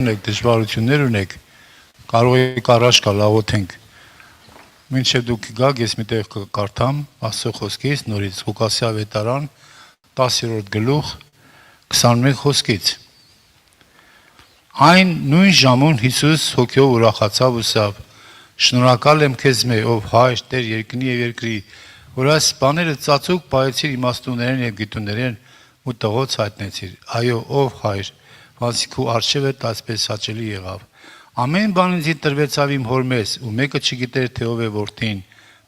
ունեք, դժվարություններ ունեք, կարող եք առաջ գալ, աղոթենք։ Մինչև դուք գաք, ես մի տեղ կկարդամ Աստծո խոսքից, նորից Ղուկասի ավետարան 10-րդ գլուխ 21 խոսքից։ Այն նույն ժամուն Հիսուս հոգով ուրախացավ ու ասավ. «Շնորհակալ եմ քեզ մեծ, ով Հայր, Տեր երկնի եւ երկրի, որ այս բաները ծածուկ պահեցիր իմաստուններին եւ գիտուններին ու տղոց հայտնեցիր։ Այո, ով Հայր, վասի քու արժեվդ այսպես հաճելի եղավ։ Ամեն բան ինձ տրվեցավ իմ հոր մեզ, ու մեկը չգիտեր, թե ով է որդին,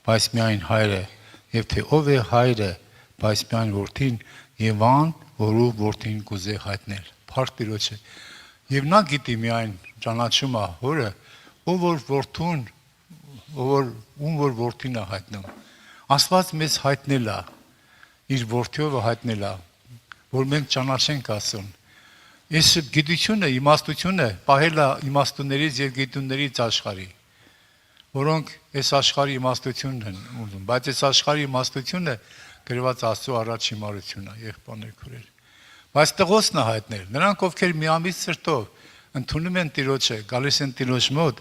բայց միայն Հայրը, եւ թե ով է Հայրը, բայց միայն որդին, եւ ան, որու որդին կուզե հայտնել»։ Փառք Տիրոջը։ Եվ նա գիտի միայն ճանաչում է հորը, ով որ որդուն, ում որ որդին է հայտնում։ Աստված մեզ հայտնել է, իր որդիով հայտնել է, որ մենք ճանաչենք Աստծուն։ Այս գիտությունը, իմաստությունը պահել է իմաստուններից եւ գիտուններից աշխարհի, որոնք այս աշխարհի իմաստությունն են ուզում, բայց այս աշխարհի իմաստությունը գրված Աստծո առաջ հիմարությունն է, եղբայրներ քուրեր։ Բայց տղոսն է հայտնել, նրանք ովքեր միամիտ սրտով ընդունում են Տիրոջը, գալիս են Տիրոջ մոտ,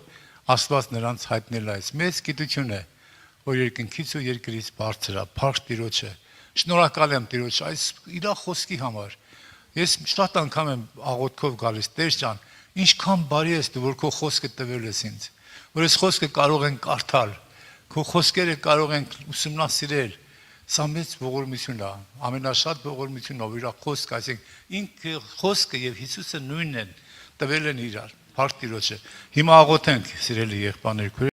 Աստված նրանց հայտնել է այս մեծ գիտությունը, որ երկնքից ու երկրից բարձր է, փառք Տիրոջը։ Շնորհակալ եմ Տիրոջ այս իր խոսքի համար։ Ես շատ անգամ եմ աղոթքով գալիս, Տեր ջան, ինչքան բարի ես դու, որ քո խոսքը տվել ես ինձ, որ այս խոսքը կարող ենք կարդալ, քո խոսքերը կարող ենք ուսումնասիրել։ Սա մեծ ողորմություն է, ամենաշատ ողորմությունն ով իր խոսքը, այսինքն ինքը խոսքը եւ Հիսուսը նույնն են, տվել են իրար։ Փառք Տիրոջը։ Հիմա աղոթենք, սիրելի եղբայրներ,